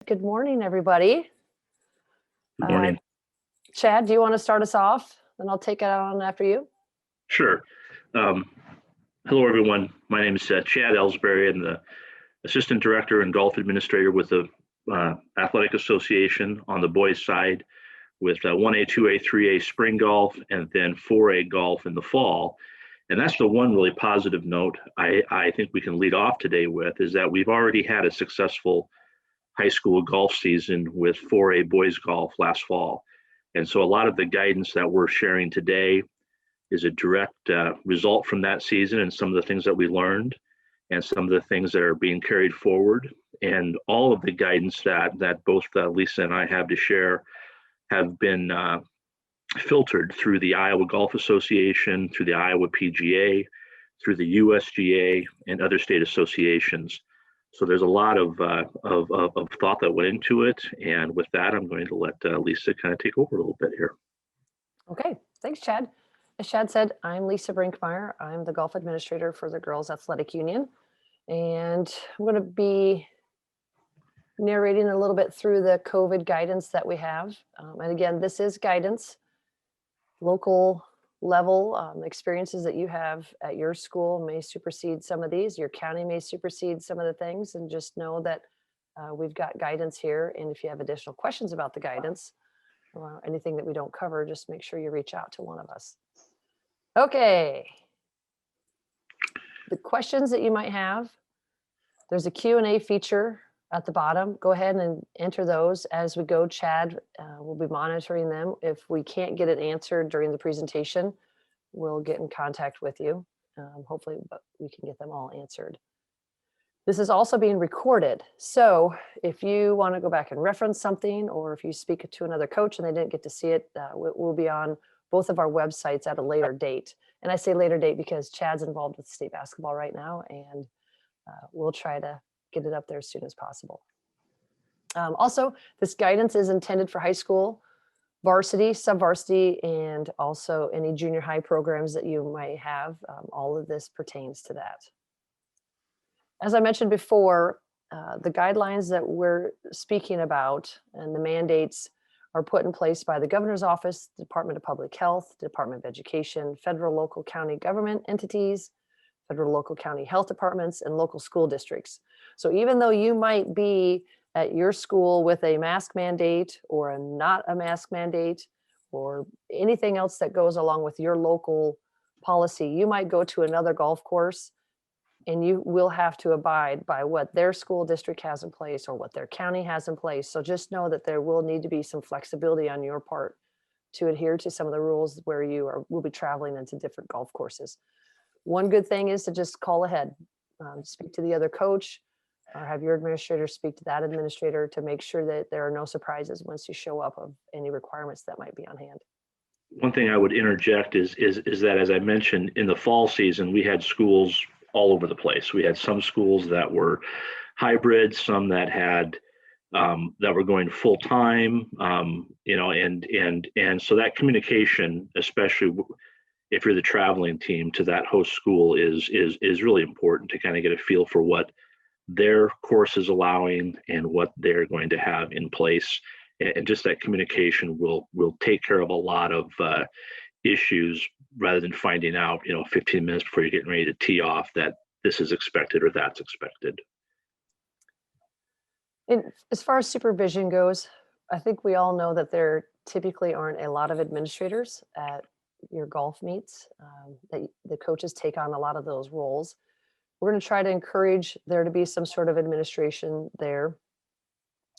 Good morning, everybody. Good morning. Chad, do you want to start us off? And I'll take it on after you. Sure. Um, Hello, everyone. My name is Chad Ellsbury. I'm the Assistant Director and Golf Administrator with the Athletic Association on the boys' side with 1A, 2A, 3A spring golf, and then 4A golf in the fall. And that's the one really positive note I think we can lead off today with is that we've already had a successful high school golf season with 4A boys golf last fall. And so a lot of the guidance that we're sharing today is a direct result from that season and some of the things that we learned and some of the things that are being carried forward. And all of the guidance that both Lisa and I have to share have been filtered through the Iowa Golf Association, through the Iowa PGA, through the USGA, and other state associations. So there's a lot of thought that went into it. And with that, I'm going to let Lisa kind of take over a little bit here. Okay, thanks, Chad. As Chad said, I'm Lisa Brinkmeyer. I'm the golf administrator for the Girls Athletic Union. And I'm going to be narrating a little bit through the COVID guidance that we have. And again, this is guidance, local level experiences that you have at your school may supersede some of these. Your county may supersede some of the things, and just know that we've got guidance here. And if you have additional questions about the guidance or anything that we don't cover, just make sure you reach out to one of us. Okay. The questions that you might have, there's a Q&A feature at the bottom. Go ahead and enter those as we go. Chad will be monitoring them. If we can't get it answered during the presentation, we'll get in contact with you. Hopefully, but we can get them all answered. This is also being recorded. So if you want to go back and reference something, or if you speak to another coach and they didn't get to see it, we'll be on both of our websites at a later date. And I say later date because Chad's involved with state basketball right now, and we'll try to get it up there as soon as possible. Also, this guidance is intended for high school, varsity, sub-varsity, and also any junior high programs that you might have. All of this pertains to that. As I mentioned before, the guidelines that we're speaking about and the mandates are put in place by the Governor's Office, Department of Public Health, Department of Education, federal, local, county government entities, federal, local, county health departments, and local school districts. So even though you might be at your school with a mask mandate or not a mask mandate or anything else that goes along with your local policy, you might go to another golf course and you will have to abide by what their school district has in place or what their county has in place. So just know that there will need to be some flexibility on your part to adhere to some of the rules where you will be traveling into different golf courses. One good thing is to just call ahead, speak to the other coach, or have your administrator speak to that administrator to make sure that there are no surprises once you show up of any requirements that might be on hand. One thing I would interject is that, as I mentioned, in the fall season, we had schools all over the place. We had some schools that were hybrid, some that had that were going full time, and so that communication, especially if you're the traveling team to that host school, is really important to kind of get a feel for what their course is allowing and what they're going to have in place. And just that communication will take care of a lot of issues rather than finding out, 15 minutes before you're getting ready to tee off that this is expected or that's expected. And as far as supervision goes, I think we all know that there typically aren't a lot of administrators at your golf meets. That the coaches take on a lot of those roles. We're going to try to encourage there to be some sort of administration there,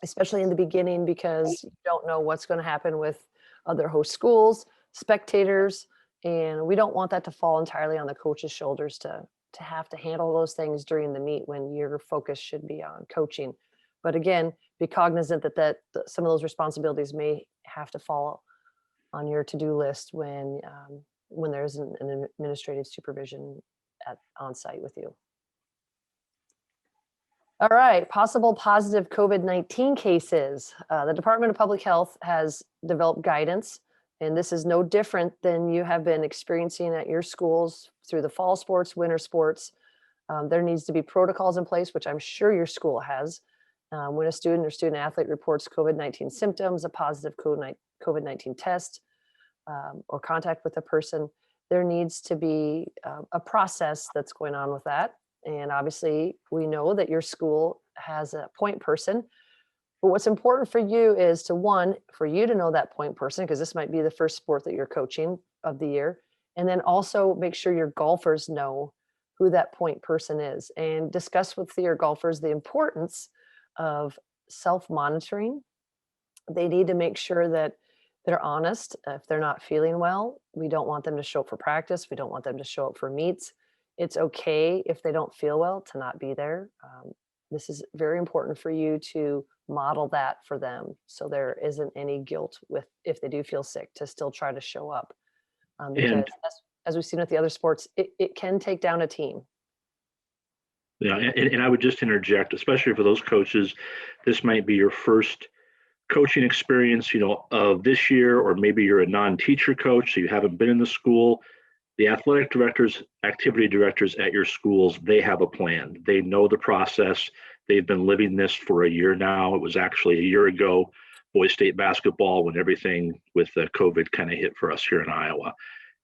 especially in the beginning, because you don't know what's going to happen with other host schools, spectators, and we don't want that to fall entirely on the coach's shoulders to have to handle those things during the meet when your focus should be on coaching. But again, be cognizant that some of those responsibilities may have to fall on your to-do list when there's an administrative supervision on site with you. All right, possible positive COVID-19 cases. The Department of Public Health has developed guidance, and this is no different than you have been experiencing at your schools through the fall sports, winter sports. There needs to be protocols in place, which I'm sure your school has, When a student or student athlete reports COVID-19 symptoms, a positive COVID-19 test, or contact with a person, there needs to be a process that's going on with that. And obviously, we know that your school has a point person. But what's important for you is for you to know that point person, because this might be the first sport that you're coaching of the year. And then also make sure your golfers know who that point person is, and discuss with your golfers the importance of self-monitoring. They need to make sure that they're honest. If they're not feeling well, we don't want them to show up for practice. We don't want them to show up for meets. It's okay if they don't feel well to not be there. This is very important for you to model that for them, so there isn't any guilt with if they do feel sick to still try to show up. Because And as we've seen with the other sports, it can take down a team. yeah, and I would just interject, especially for those coaches, this might be your first coaching experience, of this year, or maybe you're a non-teacher coach, so you haven't been in the school. The athletic directors, activity directors at your schools, they have a plan. They know the process. They've been living this for a year now. It was actually a year ago, boys state basketball, when everything with COVID kind of hit for us here in Iowa.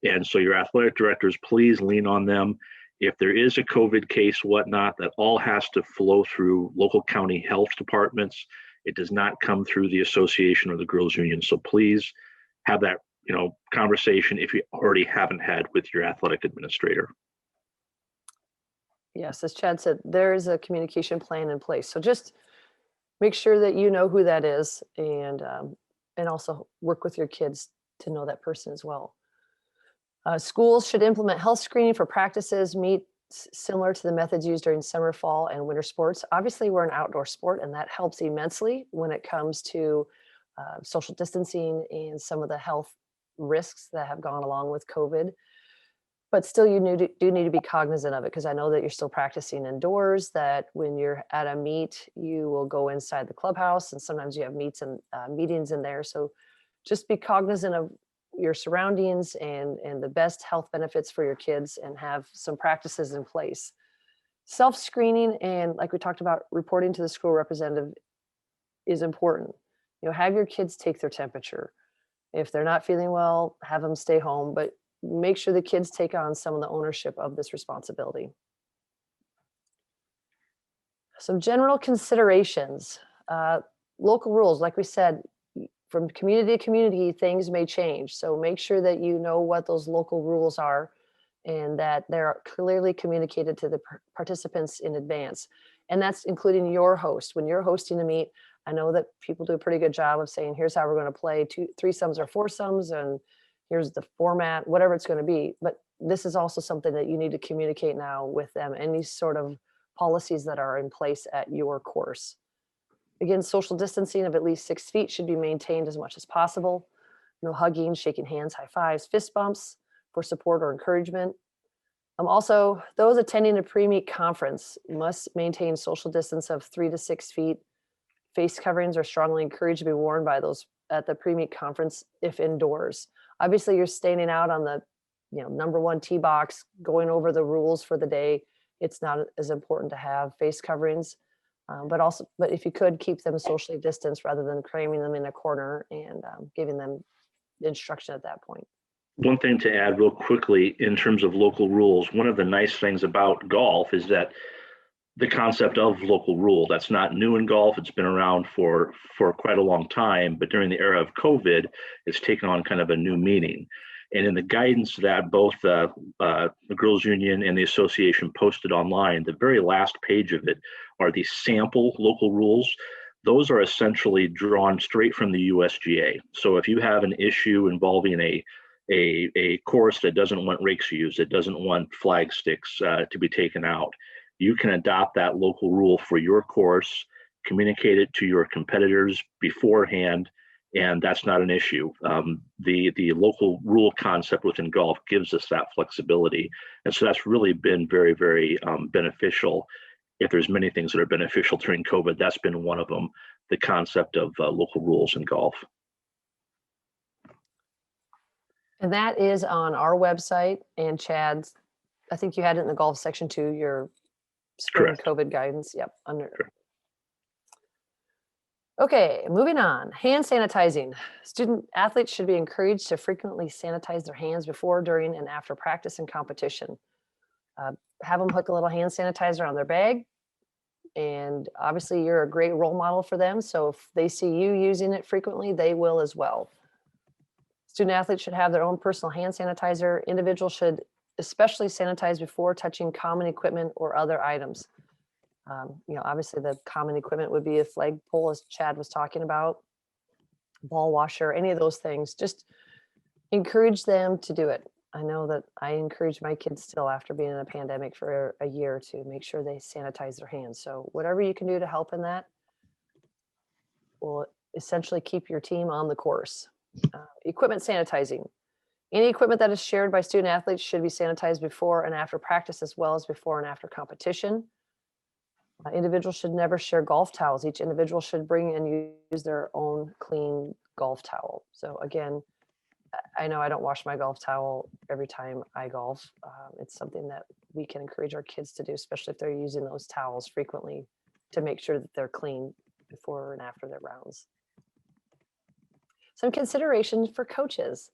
And so your athletic directors, please lean on them. If there is a COVID case, whatnot, that all has to flow through local county health departments. It does not come through the association or the girls union. So please have that, conversation if you already haven't had with your athletic administrator. Yes, as Chad said, there is a communication plan in place. So just make sure that you know who that is, and also work with your kids to know that person as well. Schools should implement health screening for practices, meets similar to the methods used during summer, fall, and winter sports. Obviously, we're an outdoor sport, and that helps immensely when it comes to social distancing and some of the health risks that have gone along with COVID. But still, you do need to be cognizant of it, because I know that you're still practicing indoors, that when you're at a meet, you will go inside the clubhouse, and sometimes you have meets and meetings in there. So just be cognizant of your surroundings and the best health benefits for your kids, and have some practices in place. Self-screening, and like we talked about, reporting to the school representative is important. Have your kids take their temperature. If they're not feeling well, have them stay home, but make sure the kids take on some of the ownership of this responsibility. Some general considerations. Local rules, like we said, from community to community, things may change. So make sure that you know what those local rules are, and that they're clearly communicated to the participants in advance. And that's including your host. When you're hosting a meet, I know that people do a pretty good job of saying, here's how we're going to play threesomes or foursomes, and here's the format, whatever it's going to be. But this is also something that you need to communicate now with them, any sort of policies that are in place at your course. Again, social distancing of at least 6 feet should be maintained as much as possible. No hugging, shaking hands, high fives, fist bumps for support or encouragement. Also, those attending a pre-meet conference must maintain social distance of 3 to 6 feet. Face coverings are strongly encouraged to be worn by those at the pre-meet conference if indoors. Obviously, you're standing out on the number one tee box, going over the rules for the day. It's not as important to have face coverings, but if you could, keep them socially distanced rather than cramming them in a corner and giving them instruction at that point. One thing to add real quickly in terms of local rules, one of the nice things about golf is that the concept of local rule, that's not new in golf. It's been around for quite a long time, but during the era of COVID, it's taken on kind of a new meaning. And in the guidance that both the Girls Union and the association posted online, the very last page of it are the sample local rules. Those are essentially drawn straight from the USGA. So if you have an issue involving a course that doesn't want rakes used, that doesn't want flag sticks to be taken out, you can adopt that local rule for your course, communicate it to your competitors beforehand, and that's not an issue. The local rule concept within golf gives us that flexibility. And so that's really been very, very beneficial. If there's many things that are beneficial during COVID, that's been one of them, the concept of local rules in golf. And that is on our website, and Chad's, I think you had it in the golf section too, your spring Correct. COVID guidance. Yep. Okay, moving on. Hand sanitizing. Student athletes should be encouraged to frequently sanitize their hands before, during, and after practice and competition. Uh, have them hook a little hand sanitizer on their bag. And obviously, you're a great role model for them. So if they see you using it frequently, they will as well. Student athletes should have their own personal hand sanitizer. Individuals should especially sanitize before touching common equipment or other items. Obviously the common equipment would be a flagpole, as Chad was talking about, ball washer, any of those things. Just encourage them to do it. I know that I encourage my kids still after being in a pandemic for a year to make sure they sanitize their hands. So whatever you can do to help in that will essentially keep your team on the course. Equipment sanitizing. Any equipment that is shared by student athletes should be sanitized before and after practice, as well as before and after competition. Individuals should never share golf towels. Each individual should bring and use their own clean golf towel. So again, I know I don't wash my golf towel every time I golf. It's something that we can encourage our kids to do, especially if they're using those towels frequently, to make sure that they're clean before and after their rounds. Some considerations for coaches.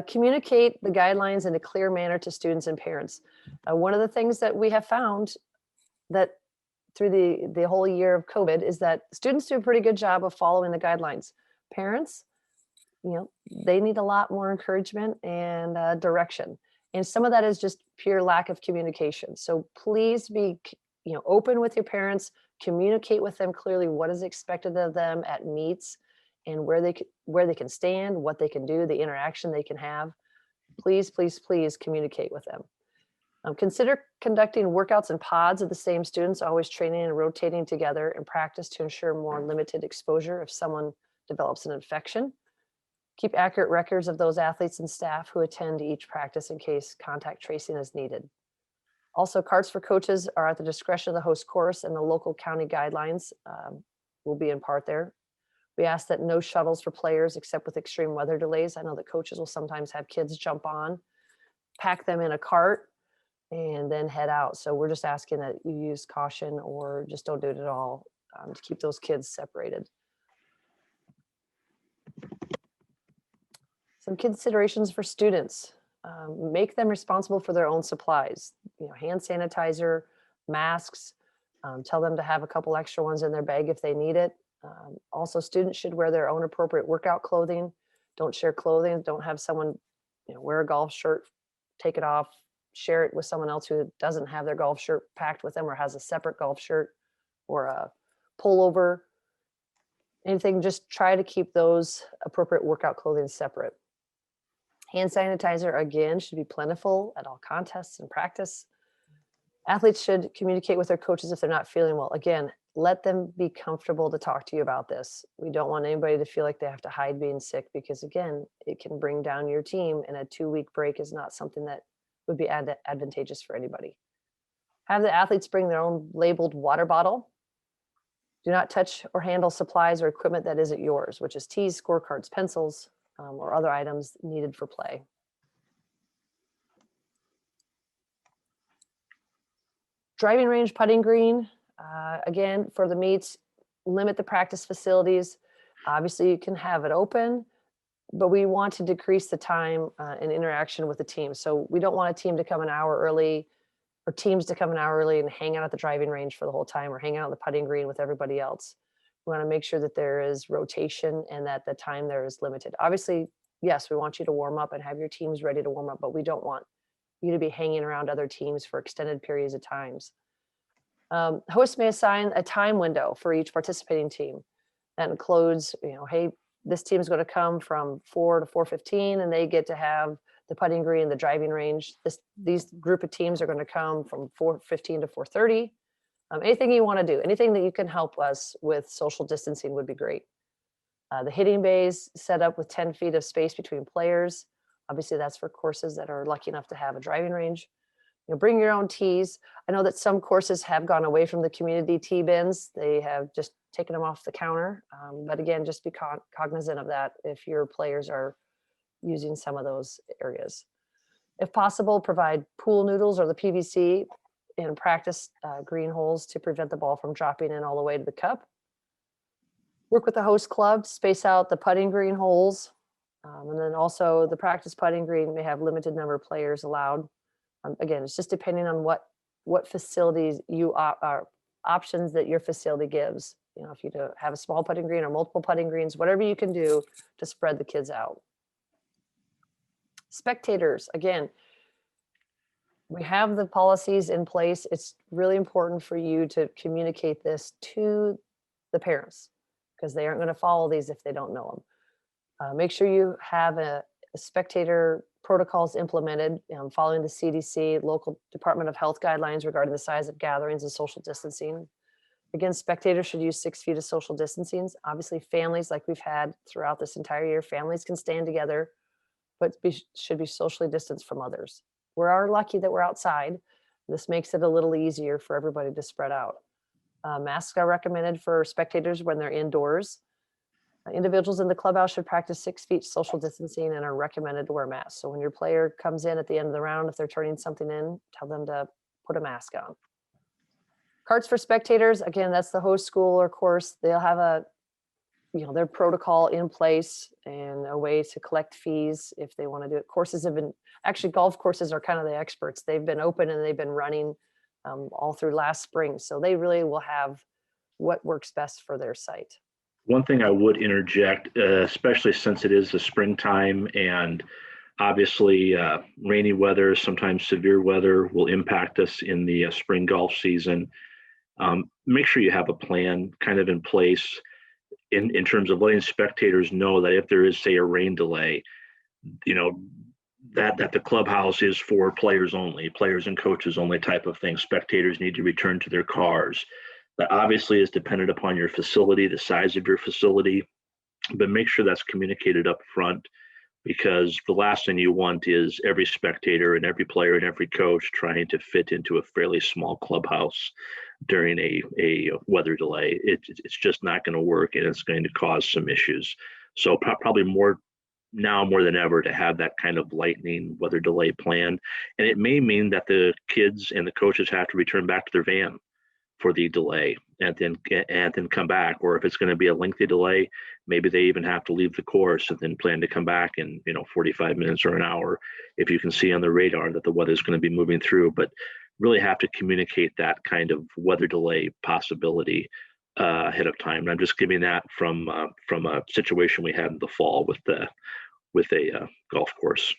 Communicate the guidelines in a clear manner to students and parents. One of the things that we have found that through the whole year of COVID is that students do a pretty good job of following the guidelines. Parents, they need a lot more encouragement and direction. And some of that is just pure lack of communication. So please be, open with your parents, communicate with them clearly what is expected of them at meets and where they can stand, what they can do, the interaction they can have. Please, please, please communicate with them. Consider conducting workouts in pods of the same students, always training and rotating together in practice to ensure more limited exposure if someone develops an infection. Keep accurate records of those athletes and staff who attend each practice in case contact tracing is needed. Also, carts for coaches are at the discretion of the host course, and the local county guidelines will be in part there. We ask that no shuttles for players except with extreme weather delays. I know that coaches will sometimes have kids jump on, pack them in a cart, and then head out. So we're just asking that you use caution or just don't do it at all to keep those kids separated. Some considerations for students. Make them responsible for their own supplies, hand sanitizer, masks. Tell them to have a couple extra ones in their bag if they need it. Also, students should wear their own appropriate workout clothing. Don't share clothing. Don't have someone wear a golf shirt, take it off, share it with someone else who doesn't have their golf shirt packed with them or has a separate golf shirt or a pullover. Anything, just try to keep those appropriate workout clothing separate. Hand sanitizer, again, should be plentiful at all contests and practice. Athletes should communicate with their coaches if they're not feeling well. Again, let them be comfortable to talk to you about this. We don't want anybody to feel like they have to hide being sick because, again, it can bring down your team, and a 2-week break is not something that would be advantageous for anybody. Have the athletes bring their own labeled water bottle. Do not touch or handle supplies or equipment that isn't yours, which is tees, scorecards, pencils, or other items needed for play. Driving range, putting green. Again, for the meets, limit the practice facilities. Obviously, you can have it open, but we want to decrease the time and interaction with the team. So we don't want a team to come an hour early or teams to come an hour early and hang out at the driving range for the whole time or hang out on the putting green with everybody else. We want to make sure that there is rotation and that the time there is limited. Obviously, yes, we want you to warm up and have your teams ready to warm up, but we don't want you to be hanging around other teams for extended periods of times. Hosts may assign a time window for each participating team. That includes, hey, this team is going to come from 4 to 4:15, and they get to have the putting green, the driving range. These group of teams are going to come from 4:15 to 4:30. Anything you want to do, anything that you can help us with social distancing would be great. The hitting bays set up with 10 feet of space between players. Obviously, that's for courses that are lucky enough to have a driving range. Bring your own tees. I know that some courses have gone away from the community tee bins. They have just taken them off the counter. But again, just be cognizant of that if your players are using some of those areas. If possible, provide pool noodles or the PVC in practice green holes to prevent the ball from dropping in all the way to the cup. Work with the host club to space out the putting green holes. And then also the practice putting green may have limited number of players allowed. Again, it's just depending on what facilities you are options that your facility gives. You know, if you have a small putting green or multiple putting greens, whatever you can do to spread the kids out. Spectators, again, we have the policies in place. It's really important for you to communicate this to the parents because they aren't going to follow these if they don't know them. Make sure you have a spectator protocols implemented, following the CDC, local Department of Health guidelines regarding the size of gatherings and social distancing. Again, spectators should use 6 feet of social distancing. Obviously, families, like we've had throughout this entire year, families can stand together, but should be socially distanced from others. We are lucky that we're outside. This makes it a little easier for everybody to spread out. Masks are recommended for spectators when they're indoors. Individuals in the clubhouse should practice 6 feet social distancing and are recommended to wear masks. So when your player comes in at the end of the round, if they're turning something in, tell them to put a mask on. Carts for spectators, again, that's the host school or course. They'll have their protocol in place and a way to collect fees if they want to do it. Courses have been, actually golf courses are kind of the experts. They've been open and they've been running all through last spring. So they really will have what works best for their site. One thing I would interject, especially since it is the springtime and obviously rainy weather, sometimes severe weather will impact us in the spring golf season. Make sure you have a plan kind of in place in terms of letting spectators know that if there is, say, a rain delay, that the clubhouse is for players only, players and coaches only type of thing. Spectators need to return to their cars. That obviously is dependent upon your facility, the size of your facility, but make sure that's communicated up front, because the last thing you want is every spectator and every player and every coach trying to fit into a fairly small clubhouse during a weather delay. It's just not going to work, and it's going to cause some issues. So probably more than ever to have that kind of lightning weather delay plan. And it may mean that the kids and the coaches have to return back to their van for the delay and then come back. Or if it's going to be a lengthy delay, maybe they even have to leave the course and then plan to come back in 45 minutes or an hour if you can see on the radar that the weather is going to be moving through. But really have to communicate that kind of weather delay possibility ahead of time. And I'm just giving that from a situation we had in the fall with a golf course.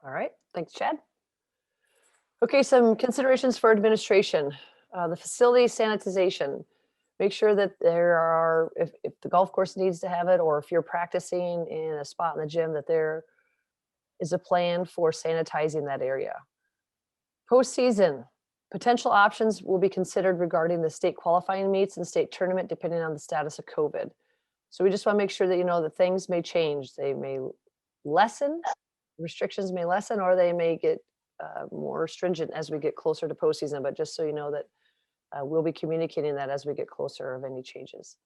All right, thanks, Chad. Okay, some considerations for administration. The facility sanitization. Make sure that there are, if the golf course needs to have it, or if you're practicing in a spot in the gym, that there is a plan for sanitizing that area. Postseason. Potential options will be considered regarding the state qualifying meets and state tournament, depending on the status of COVID. So we just want to make sure that that things may change. They may lessen, restrictions may lessen, or they may get more stringent as we get closer to postseason. But just so you know that we'll be communicating that as we get closer of any changes.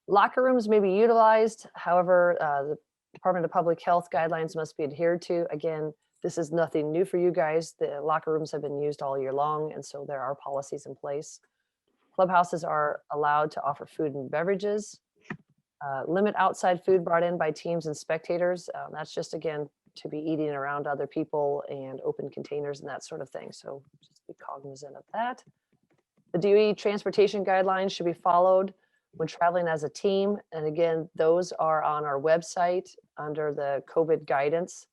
Locker rooms may be utilized. However, the Department of Public Health guidelines must be adhered to. Again, this is nothing new for you guys. The locker rooms have been used all year long, and so there are policies in place. Clubhouses are allowed to offer food and beverages. Limit outside food brought in by teams and spectators. That's just, again, to be eating around other people and open containers and that sort of thing. So just be cognizant of that. The DOE transportation guidelines should be followed when traveling as a team. And again, those are on our website under the COVID guidance.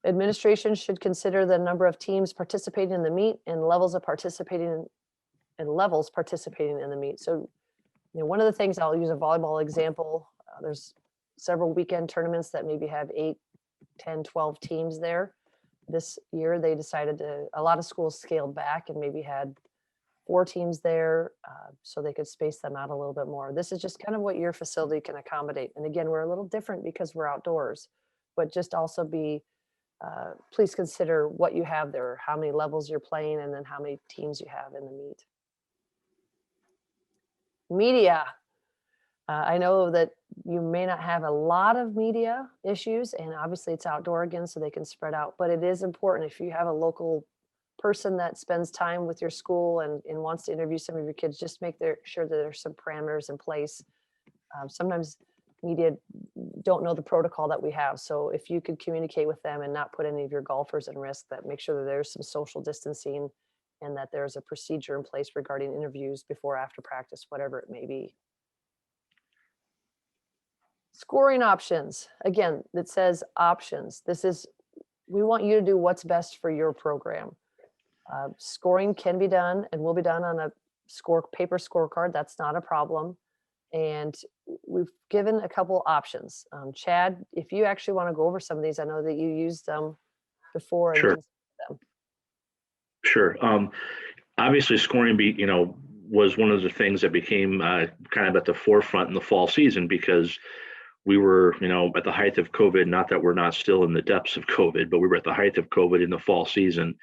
Administration should consider the number of teams participating in the meet and levels participating in the meet. So, one of the things, I'll use a volleyball example. There's several weekend tournaments that maybe have 8, 10, 12 teams there. This year, they decided a lot of schools scaled back and maybe had 4 teams there so they could space them out a little bit more. This is just kind of what your facility can accommodate. And again, we're a little different because we're outdoors, but just also please consider what you have there, how many levels you're playing, and then how many teams you have in the meet. Media. I know that you may not have a lot of media issues, and obviously it's outdoor again, so they can spread out, but it is important if you have a local person that spends time with your school and wants to interview some of your kids, just make sure that there's some parameters in place. Sometimes media don't know the protocol that we have. So if you could communicate with them and not put any of your golfers at risk, that make sure that there's some social distancing and that there's a procedure in place regarding interviews before, after practice, whatever it may be. Scoring options. Again, it says options. We want you to do what's best for your program. Scoring can be done and will be done on a paper scorecard. That's not a problem. And we've given a couple options. Chad, if you actually want to go over some of these, I know that you used them before. Sure. Sure. Obviously, scoring was one of the things that became kind of at the forefront in the fall season, because we were, at the height of COVID. Not that we're not still in the depths of COVID, but we were at the height of COVID in the fall season,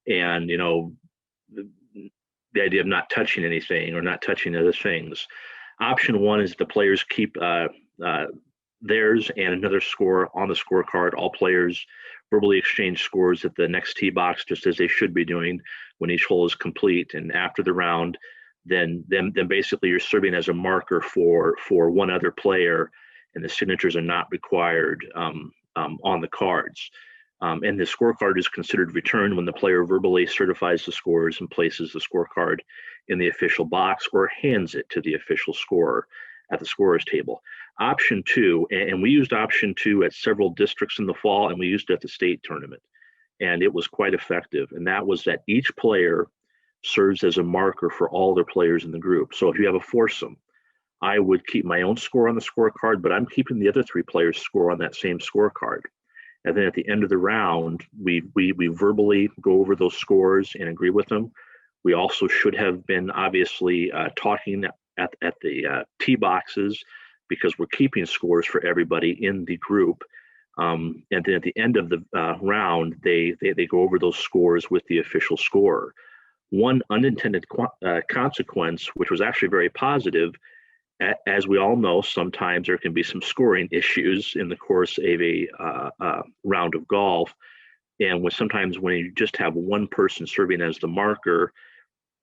and the idea of not touching anything or not touching other things. Option one is the players keep theirs and another score on the scorecard. All players verbally exchange scores at the next tee box, just as they should be doing when each hole is complete. And after the round, then basically you're serving as a marker for one other player, and the signatures are not required on the cards. And the scorecard is considered returned when the player verbally certifies the scores and places the scorecard in the official box or hands it to the official scorer at the scorer's table. Option two, and we used option two at several districts in the fall, and we used it at the state tournament, and it was quite effective. And that was that each player serves as a marker for all their players in the group. So if you have a foursome, I would keep my own score on the scorecard, but I'm keeping the other three players' score on that same scorecard. And then at the end of the round, we verbally go over those scores and agree with them. We also should have been obviously talking at the tee boxes, because we're keeping scores for everybody in the group. And then at the end of the round, they go over those scores with the official scorer. One unintended consequence, which was actually very positive, as we all know, sometimes there can be some scoring issues in the course of a round of golf. And sometimes when you just have one person serving as the marker,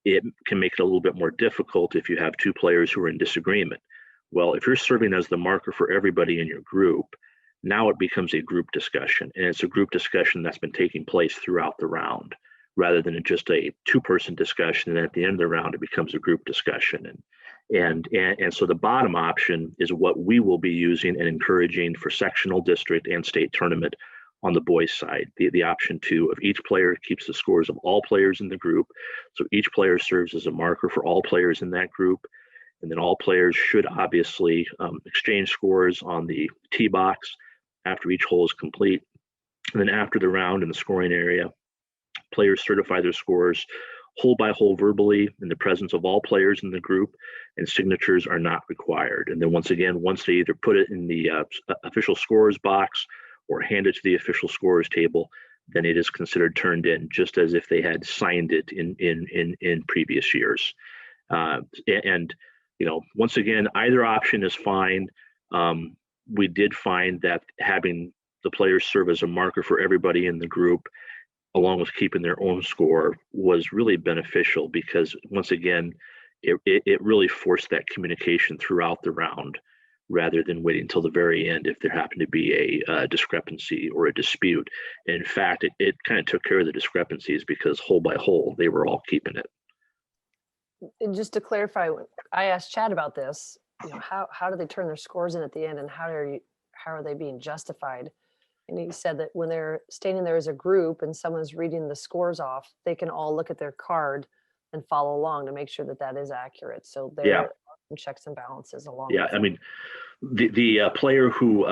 it can make it a little bit more difficult if you have two players who are in disagreement. Well, if you're serving as the marker for everybody in your group, now it becomes a group discussion. And it's a group discussion that's been taking place throughout the round, rather than just a two-person discussion. And at the end of the round, it becomes a group discussion. And so the bottom option is what we will be using and encouraging for sectional, district, and state tournament on the boys' side. The option two of each player keeps the scores of all players in the group. So each player serves as a marker for all players in that group. And then all players should obviously exchange scores on the tee box after each hole is complete. And then after the round in the scoring area, players certify their scores hole by hole verbally in the presence of all players in the group, and signatures are not required. And then once they either put it in the official scorers box or hand it to the official scorers table, then it is considered turned in, just as if they had signed it in previous years. And once again, either option is fine. We did find that having the players serve as a marker for everybody in the group, along with keeping their own score, was really beneficial, because once again, it really forced that communication throughout the round, rather than waiting until the very end if there happened to be a discrepancy or a dispute. In fact, it kind of took care of the discrepancies, because hole by hole, they were all keeping it. And just to clarify, I asked Chad about this, how do they turn their scores in at the end, and how are they being justified? And he said that when they're standing there as a group and someone's reading the scores off, they can all look at their card and follow along to make sure that that is accurate. So there are some checks and balances along. Yeah, I mean, the player who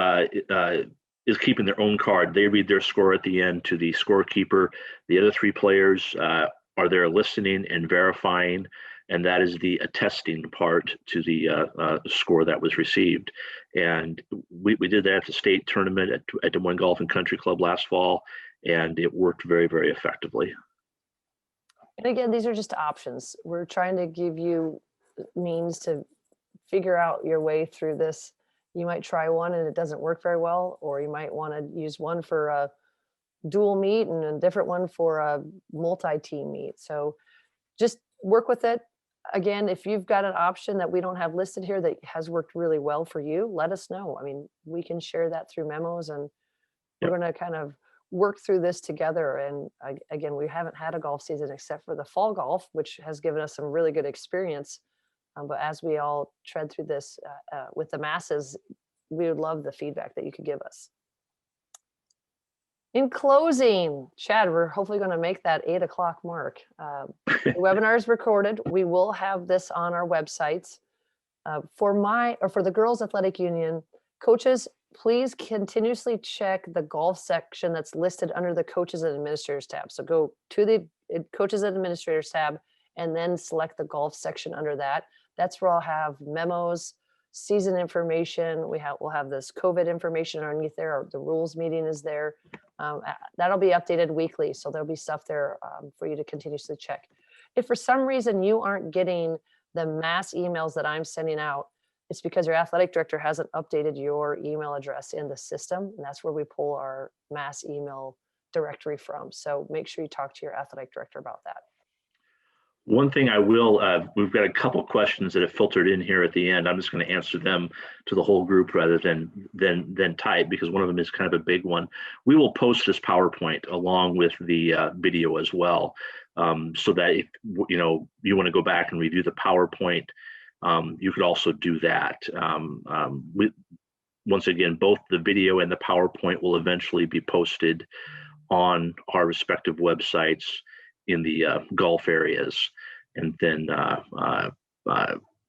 is keeping their own card, they read their score at the end to the scorekeeper. The other three players are there listening and verifying, and that is the attesting part to the score that was received. And we did that at the state tournament at Des Moines Golf and Country Club last fall, and it worked very, very effectively. And again, these are just options. We're trying to give you means to figure out your way through this. You might try one and it doesn't work very well, or you might want to use one for dual meet and a different one for a multi-team meet. So just work with it. Again, if you've got an option that we don't have listed here that has worked really well for you, let us know. I mean, we can share that through memos, and we're Yep. going to kind of work through this together. And again, we haven't had a golf season except for the fall golf, which has given us some really good experience. But as we all tread through this with the masses, we would love the feedback that you could give us. In closing, Chad, we're hopefully going to make that 8 o'clock mark. The webinar is recorded. We will have this on our websites. For the Girls Athletic Union, coaches, please continuously check the golf section that's listed under the Coaches and Administrators tab. So go to the Coaches and Administrators tab and then select the golf section under that. That's where I'll have memos, season information. We'll have this COVID information underneath there. The rules meeting is there. That'll be updated weekly. So there'll be stuff there for you to continuously check. If for some reason you aren't getting the mass emails that I'm sending out, it's because your athletic director hasn't updated your email address in the system. And that's where we pull our mass email directory from. So make sure you talk to your athletic director about that. One thing I will, we've got a couple questions that have filtered in here at the end. I'm just going to answer them to the whole group rather than type, because one of them is kind of a big one. We will post this PowerPoint along with the video as well, so that if you want to go back and review the PowerPoint, you could also do that. Once again, both the video and the PowerPoint will eventually be posted on our respective websites in the Gulf areas. And then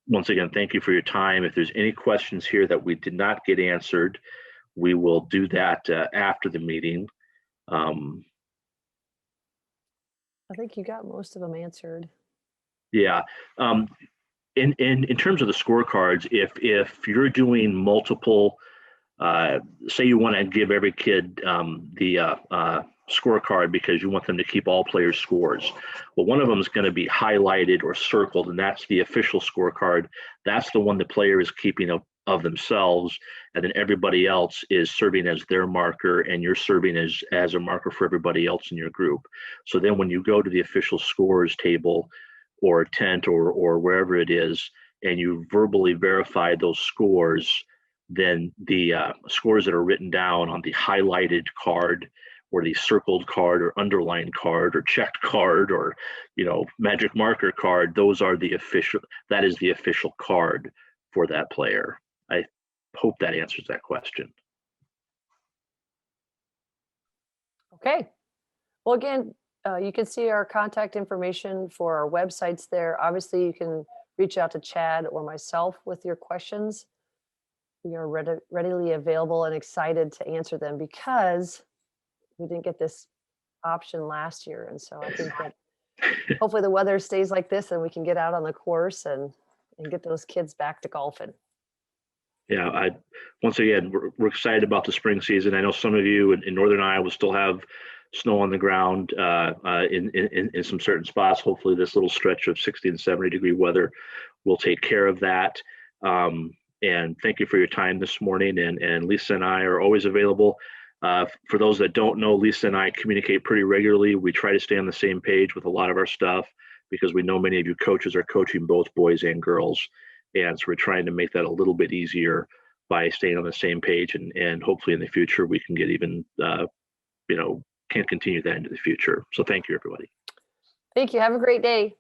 once again, thank you for your time. If there's any questions here that we did not get answered, we will do that after the meeting. I think you got most of them answered. Yeah. In terms of the scorecards, if you're doing multiple, say you want to give every kid the scorecard because you want them to keep all players' scores. Well, one of them is going to be highlighted or circled, and that's the official scorecard. That's the one the player is keeping of themselves, and then everybody else is serving as their marker, and you're serving as a marker for everybody else in your group. So then when you go to the official scores table or tent or wherever it is, and you verbally verify those scores, then the scores that are written down on the highlighted card or the circled card or underlined card or checked card or magic marker card, those are that is the official card for that player. I hope that answers that question. Okay. Well, again, you can see our contact information for our websites there. Obviously, you can reach out to Chad or myself with your questions. We are readily available and excited to answer them because we didn't get this option last year. And so I think that hopefully the weather stays like this and we can get out on the course and get those kids back to golfing. Yeah, once again, we're excited about the spring season. I know some of you in Northern Iowa still have snow on the ground in some certain spots. Hopefully this little stretch of 60 and 70 degree weather will take care of that. And thank you for your time this morning. And Lisa and I are always available. For those that don't know, Lisa and I communicate pretty regularly. We try to stay on the same page with a lot of our stuff because we know many of you coaches are coaching both boys and girls. And so we're trying to make that a little bit easier by staying on the same page. And hopefully in the future, we can get even, can continue that into the future. So thank you, everybody. Thank you. Have a great day.